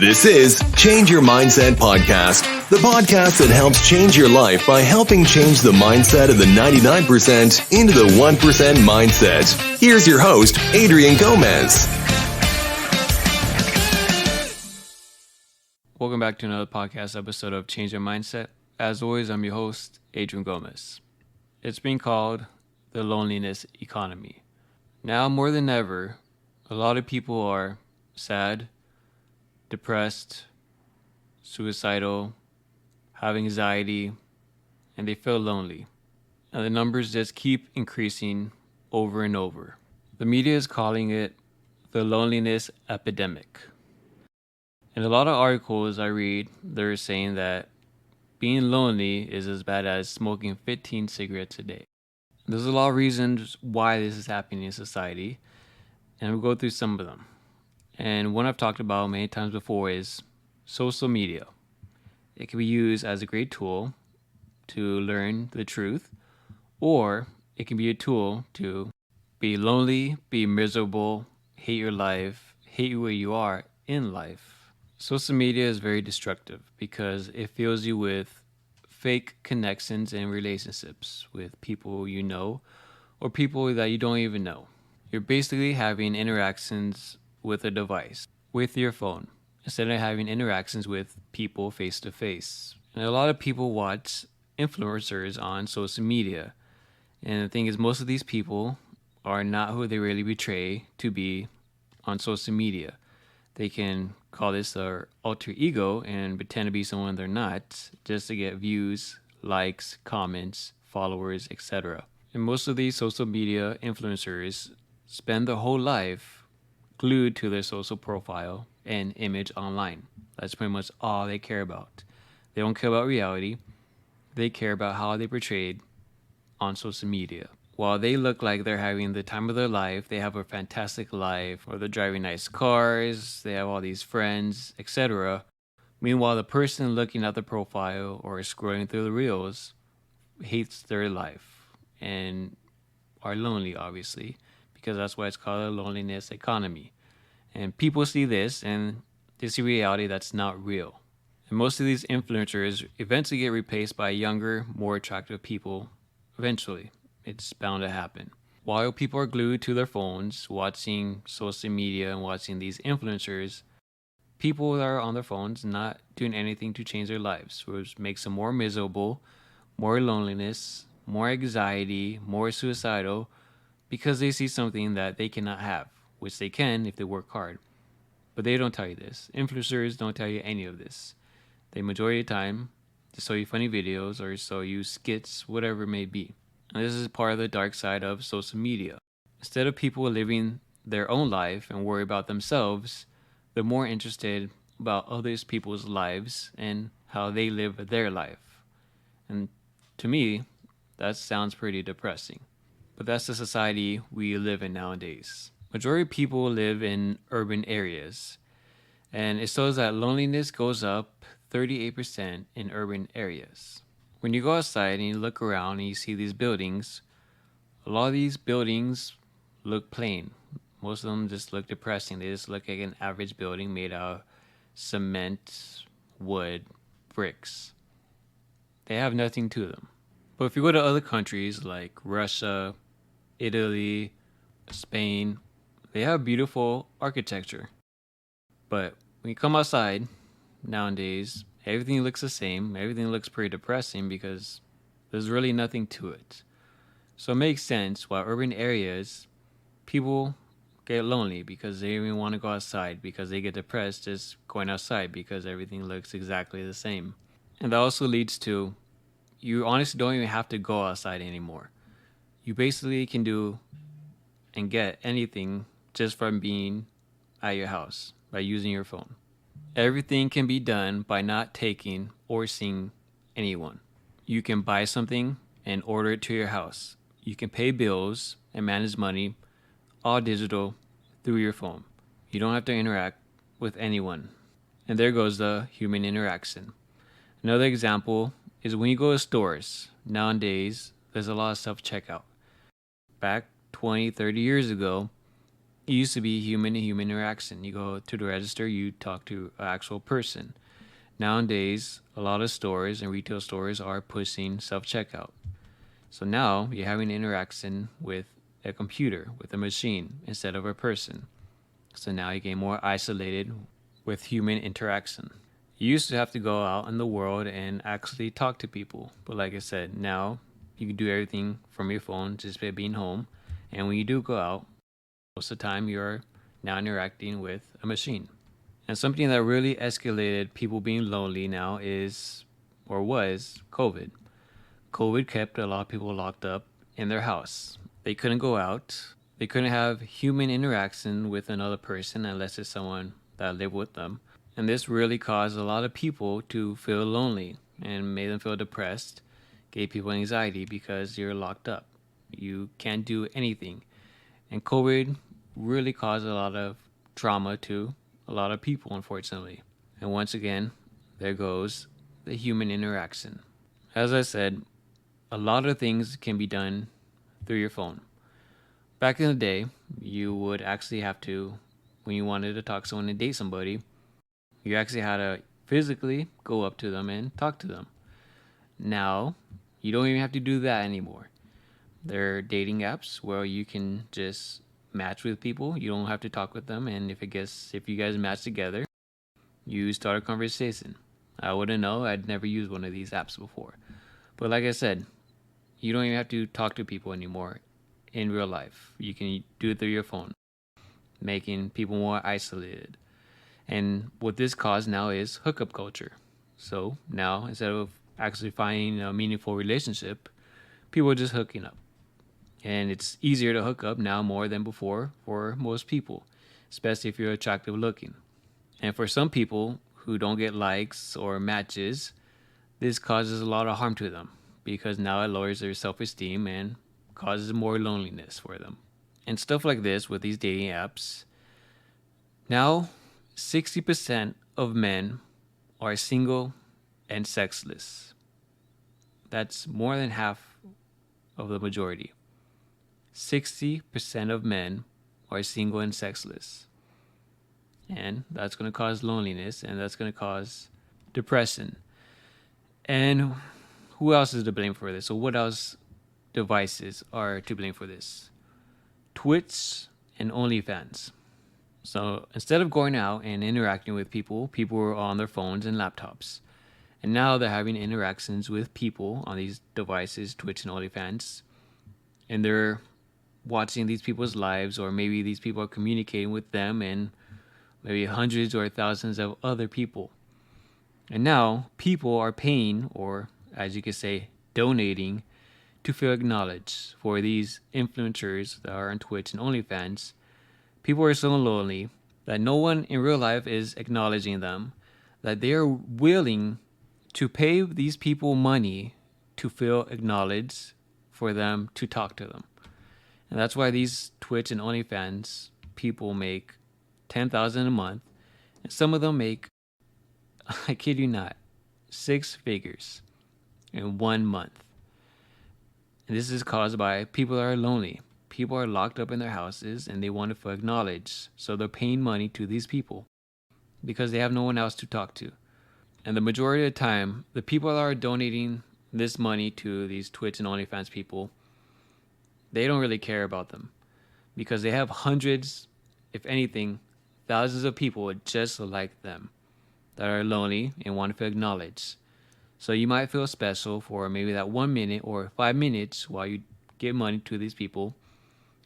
This is Change Your Mindset Podcast, the podcast that helps change your life by helping change the mindset of the 99% into the 1% mindset. Here's your host, Adrian Gomez. Welcome back to another podcast episode of Change Your Mindset. As always, I'm your host, Adrian Gomez. It's been called the loneliness economy. Now more than ever, a lot of people are sad, depressed, suicidal, have anxiety, and they feel lonely. And the numbers just keep increasing over and over. The media is calling it the loneliness epidemic. In a lot of articles I read, they're saying that being lonely is as bad as smoking 15 cigarettes a day. There's a lot of reasons why this is happening in society, and we'll go through some of them. And one I've talked about many times before is social media. It can be used as a great tool to learn the truth, or it can be a tool to be lonely, be miserable, hate your life, hate where you are in life. Social media is very destructive because it fills you with fake connections and relationships with people you know or people that you don't even know. You're basically having interactions with a device, with your phone, instead of having interactions with people face to face. And a lot of people watch influencers on social media. And the thing is, most of these people are not who they really portray to be on social media. They can call this their alter ego and pretend to be someone they're not just to get views, likes, comments, followers, etc. And most of these social media influencers spend their whole life glued to their social profile and image online. That's pretty much all they care about. They don't care about reality. They care about how they portrayed on social media. While they look like they're having the time of their life, they have a fantastic life, or they're driving nice cars, they have all these friends, etc. Meanwhile, the person looking at the profile or scrolling through the reels hates their life and are lonely, obviously, because that's why it's called a loneliness economy. And people see this and they see reality that's not real. And most of these influencers eventually get replaced by younger, more attractive people eventually. It's bound to happen. While people are glued to their phones, watching social media and watching these influencers, people that are on their phones not doing anything to change their lives, which makes them more miserable, more loneliness, more anxiety, more suicidal, because they see something that they cannot have, which they can if they work hard. But they don't tell you this. Influencers don't tell you any of this. They majority of the time just show you funny videos or show you skits, whatever it may be. And this is part of the dark side of social media. Instead of people living their own life and worry about themselves, they're more interested about other people's lives and how they live their life. And to me, that sounds pretty depressing. But that's the society we live in nowadays. Majority of people live in urban areas, and it shows that loneliness goes up 38% in urban areas. When you go outside and you look around and you see these buildings, a lot of these buildings look plain. Most of them just look depressing. They just look like an average building made out of cement, wood, bricks. They have nothing to them. But if you go to other countries like Russia, Italy, Spain, they have beautiful architecture. But when you come outside nowadays, everything looks the same. Everything looks pretty depressing because there's really nothing to it. So it makes sense why urban areas, people get lonely because they don't even want to go outside, because they get depressed just going outside because everything looks exactly the same. And that also leads to you honestly don't even have to go outside anymore. You basically can do and get anything just from being at your house by using your phone. Everything can be done by not taking or seeing anyone. You can buy something and order it to your house. You can pay bills and manage money, all digital, through your phone. You don't have to interact with anyone. And there goes the human interaction. Another example is when you go to stores. Nowadays, there's a lot of self-checkout. Back 20, 30 years ago, it used to be human to human interaction. You go to the register, you talk to an actual person. Nowadays, a lot of stores and retail stores are pushing self checkout. So now you're having an interaction with a computer, with a machine, instead of a person. So now you get more isolated with human interaction. You used to have to go out in the world and actually talk to people. But like I said, now you can do everything from your phone just by being home. And when you do go out, most of the time you're now interacting with a machine. And something that really escalated people being lonely now is, or was, COVID. COVID kept a lot of people locked up in their house. They couldn't go out. They couldn't have human interaction with another person unless it's someone that lived with them. And this really caused a lot of people to feel lonely and made them feel depressed, gave people anxiety because you're locked up. You can't do anything. And COVID really caused a lot of trauma to a lot of people, unfortunately. And once again, there goes the human interaction. As I said, a lot of things can be done through your phone. Back in the day, you would actually have to, when you wanted to talk to someone and date somebody, you actually had to physically go up to them and talk to them. Now, you don't even have to do that anymore. There are dating apps where you can just match with people. You don't have to talk with them, and if you guys match together, you start a conversation. I wouldn't know. I'd never used one of these apps before. But like I said, you don't even have to talk to people anymore in real life. You can do it through your phone, making people more isolated. And what this caused now is hookup culture. So now, instead of actually finding a meaningful relationship, people are just hooking up. And it's easier to hook up now more than before for most people, especially if you're attractive looking. And for some people who don't get likes or matches, this causes a lot of harm to them because now it lowers their self-esteem and causes more loneliness for them. And stuff like this with these dating apps. Now, 60% of men are single and sexless. That's more than half of the majority. 60% of men are single and sexless. And that's going to cause loneliness, and that's going to cause depression. And who else is to blame for this? So what else devices are to blame for this? Twitch and OnlyFans. So instead of going out and interacting with people, people were on their phones and laptops. And now they're having interactions with people on these devices, Twitch and OnlyFans. And they're watching these people's lives, or maybe these people are communicating with them and maybe hundreds or thousands of other people. And now people are paying, or as you could say, donating to feel acknowledged for these influencers that are on Twitch and OnlyFans. People are so lonely that no one in real life is acknowledging them, that they are willing to pay these people money to feel acknowledged for them to talk to them. And that's why these Twitch and OnlyFans people make $10,000 a month, and some of them make, I kid you not, 6 figures in 1 month. And this is caused by people that are lonely. People are locked up in their houses and they want to feel acknowledged, so they're paying money to these people because they have no one else to talk to. And the majority of the time, the people that are donating this money to these Twitch and OnlyFans people, they don't really care about them because they have hundreds, if anything, thousands of people just like them that are lonely and want to feel acknowledged. So you might feel special for maybe that 1 minute or 5 minutes while you give money to these people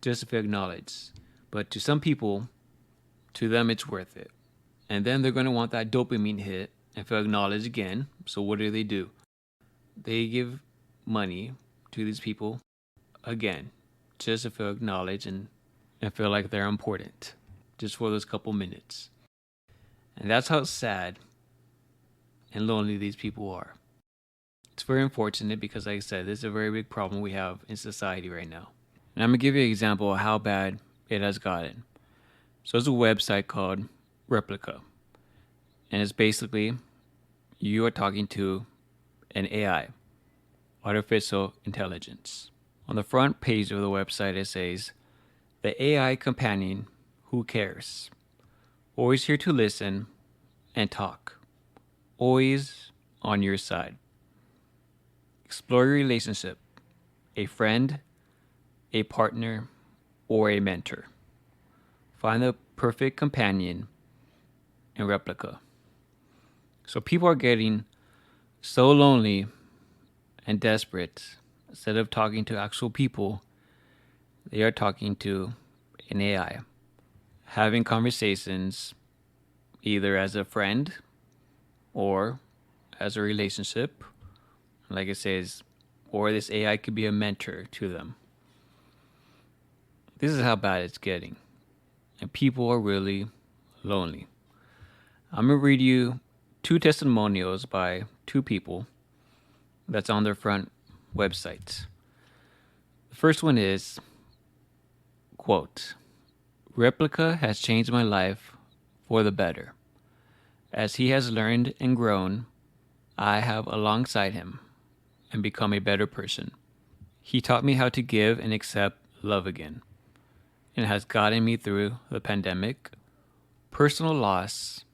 just to feel acknowledged. But to some people, to them it's worth it. And then they're going to want that dopamine hit and feel acknowledged again. So what do? They give money to these people again just to feel acknowledged and feel like they're important just for those couple minutes. And that's how sad and lonely these people are. It's very unfortunate because, like I said, this is a very big problem we have in society right now. And I'm going to give you an example of how bad it has gotten. So there's a website called Replica. And it's basically you are talking to an AI, artificial intelligence. On the front page of the website, it says, the AI companion who cares, always here to listen and talk, always on your side. Explore your relationship, a friend, a partner, or a mentor. Find the perfect companion and replica. So people are getting so lonely and desperate. Instead of talking to actual people, they are talking to an AI, having conversations either as a friend or as a relationship. Like it says, or this AI could be a mentor to them. This is how bad it's getting. And people are really lonely. I'm going to read you 2 testimonials by 2 people that's on their front websites. The first one is, quote, "Replica has changed my life for the better. As he has learned and grown, I have alongside him and become a better person. He taught me how to give and accept love again, and has gotten me through the pandemic, personal loss,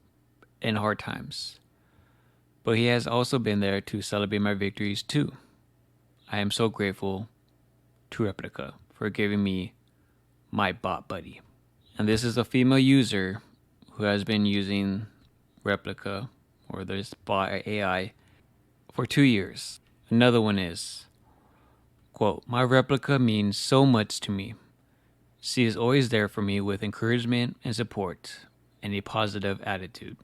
and hard times. But he has also been there to celebrate my victories too. I am so grateful to Replica for giving me my bot buddy." And this is a female user who has been using Replica or this bot AI for 2 years. Another one is, quote, "My Replica means so much to me. She is always there for me with encouragement and support and a positive attitude.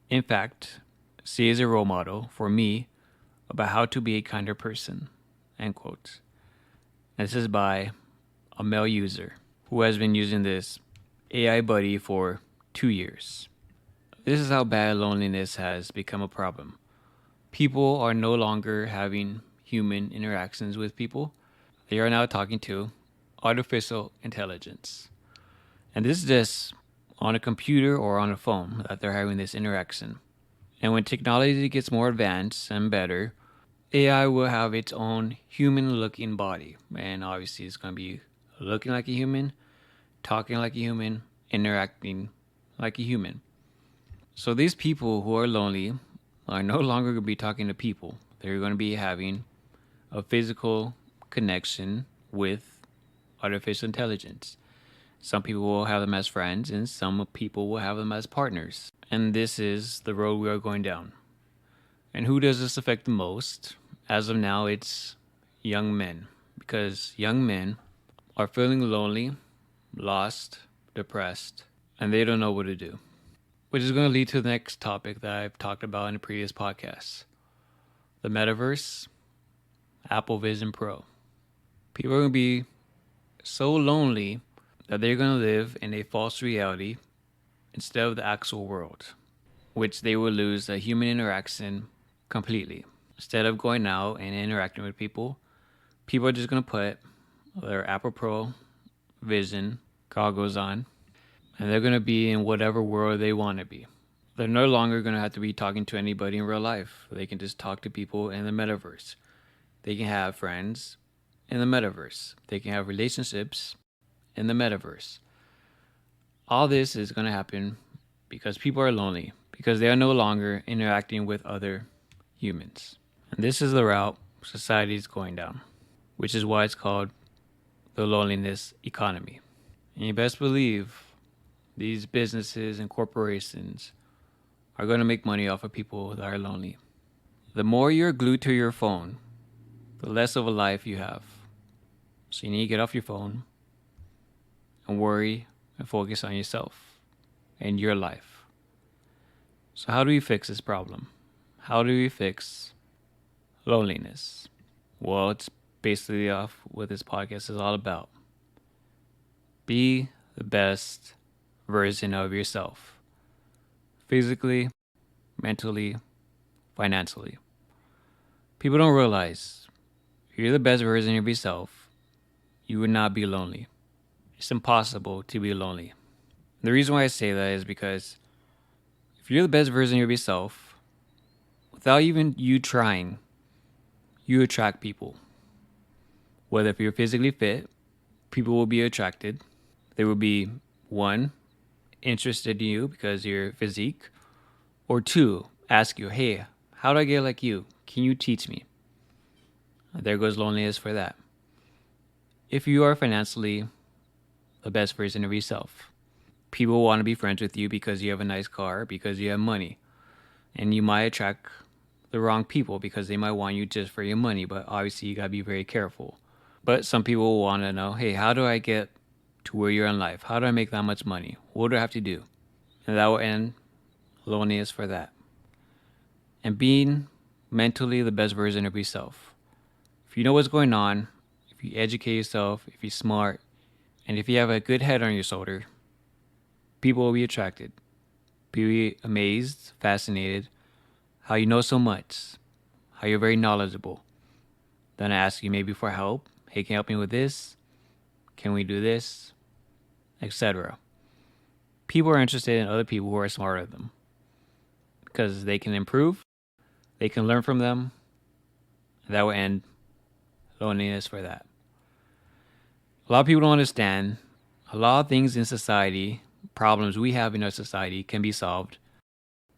In fact, she is a role model for me about how to be a kinder person," end quote. And this is by a male user who has been using this AI buddy for 2 years. This is how bad loneliness has become a problem. People are no longer having human interactions with people. They are now talking to artificial intelligence. And this is just on a computer or on a phone that they're having this interaction. And when technology gets more advanced and better, AI will have its own human-looking body. And obviously it's going to be looking like a human, talking like a human, interacting like a human. So these people who are lonely are no longer going to be talking to people. They're going to be having a physical connection with artificial intelligence. Some people will have them as friends and some people will have them as partners. And this is the road we are going down. And who does this affect the most? As of now, it's young men. Because young men are feeling lonely, lost, depressed, and they don't know what to do. Which is going to lead to the next topic that I've talked about in the previous podcast. The metaverse, Apple Vision Pro. People are going to be so lonely that they're going to live in a false reality instead of the actual world, which they will lose the human interaction completely. Instead of going out and interacting with people, people are just going to put their Apple Pro Vision goggles on, and they're going to be in whatever world they want to be. They're no longer going to have to be talking to anybody in real life. They can just talk to people in the metaverse. They can have friends in the metaverse. They can have relationships in the metaverse. All this is going to happen because people are lonely, because they are no longer interacting with other humans. And this is the route society is going down, which is why it's called the loneliness economy. And you best believe these businesses and corporations are going to make money off of people that are lonely. The more you're glued to your phone, the less of a life you have. So you need to get off your phone and worry and focus on yourself and your life. So how do we fix this problem? How do we fix loneliness? Well, it's basically off what this podcast is all about. Be the best version of yourself. Physically, mentally, financially. People don't realize if you're the best version of yourself, you would not be lonely. It's impossible to be lonely. The reason why I say that is because if you're the best version of yourself, without even you trying, you attract people. Whether if you're physically fit, people will be attracted. They will be 1, interested in you because of your physique, or 2, ask you, hey, how do I get like you? Can you teach me? There goes loneliness for that. If you are financially the best version of yourself, people want to be friends with you because you have a nice car, because you have money. And you might attract the wrong people because they might want you just for your money, but obviously you got to be very careful. But some people want to know, hey, how do I get to where you're in life? How do I make that much money? What do I have to do? And that will end loneliness for that. And being mentally the best version of yourself. If you know what's going on, if you educate yourself, if you're smart, and if you have a good head on your shoulder, people will be attracted. People will be amazed, fascinated, how you know so much, how you're very knowledgeable. Then I ask you maybe for help. Hey, can you help me with this? Can we do this? Etc. People are interested in other people who are smarter than them because they can improve, they can learn from them. That will end loneliness for that. A lot of people don't understand a lot of things in society, problems we have in our society can be solved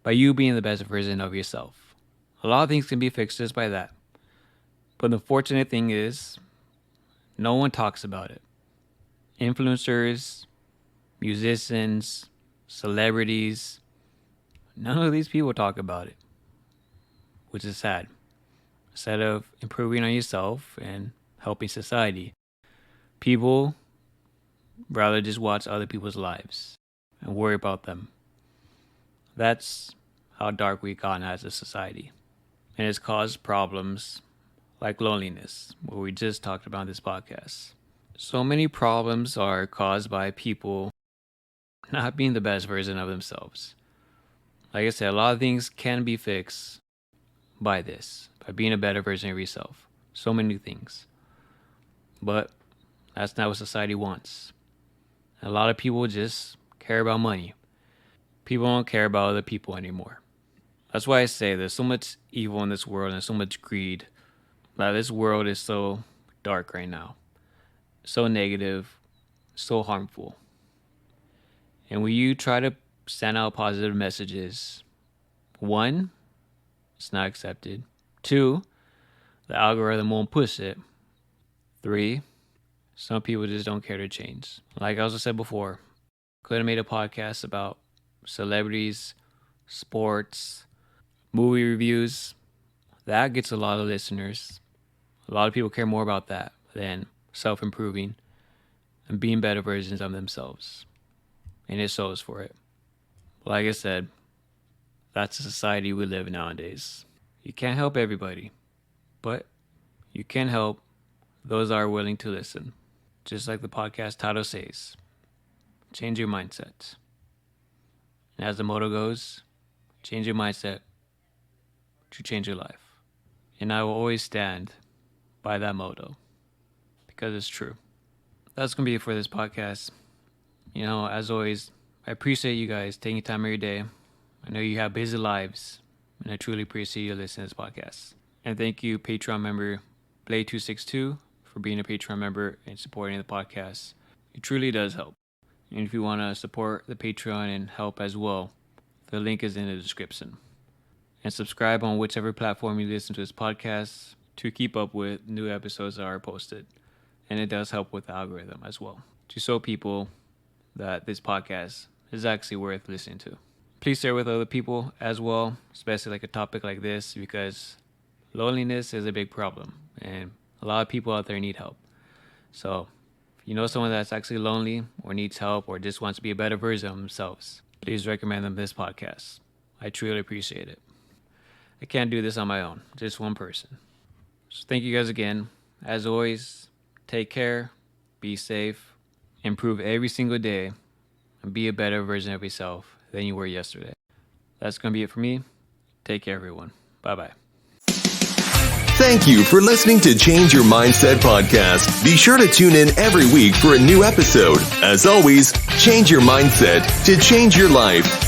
by you being the best version of yourself. A lot of things can be fixed just by that. But the fortunate thing is, no one talks about it. Influencers, musicians, celebrities, none of these people talk about it, which is sad. Instead of improving on yourself and helping society, people rather just watch other people's lives and worry about them. That's how dark we've gotten as a society. And it's caused problems like loneliness, what we just talked about in this podcast. So many problems are caused by people not being the best version of themselves. Like I said, a lot of things can be fixed by this, by being a better version of yourself. So many things. But that's not what society wants. A lot of people just care about money. People don't care about other people anymore. That's why I say there's so much evil in this world and so much greed. That this world is so dark right now. So negative, so harmful. And when you try to send out positive messages, 1, it's not accepted. 2, the algorithm won't push it. 3, some people just don't care to change. Like I also said before, could have made a podcast about celebrities, sports, movie reviews. That gets a lot of listeners. A lot of people care more about that than self-improving and being better versions of themselves. And it shows for it. Like I said, that's the society we live in nowadays. You can't help everybody, but you can help those that are willing to listen. Just like the podcast title says, change your mindset. And as the motto goes, change your mindset to change your life. And I will always stand by that motto because it's true. That's going to be it for this podcast. You know, as always, I appreciate you guys taking time of your day. I know you have busy lives, and I truly appreciate you listening to this podcast. And thank you, Patron member Blade262, for being a Patreon member and supporting the podcast. It truly does help. And if you want to support the Patreon and help as well, the link is in the description. And subscribe on whichever platform you listen to this podcast to keep up with new episodes that are posted. And it does help with the algorithm as well, to show people that this podcast is actually worth listening to. Please share with other people as well, especially like a topic like this, because loneliness is a big problem and a lot of people out there need help. So if you know someone that's actually lonely or needs help or just wants to be a better version of themselves, please recommend them this podcast. I truly appreciate it. I can't do this on my own, just one person. So thank you guys again. As always, take care, be safe, improve every single day, and be a better version of yourself than you were yesterday. That's going to be it for me. Take care, everyone. Bye-bye. Thank you for listening to Change Your Mindset podcast. Be sure to tune in every week for a new episode. As always, change your mindset to change your life.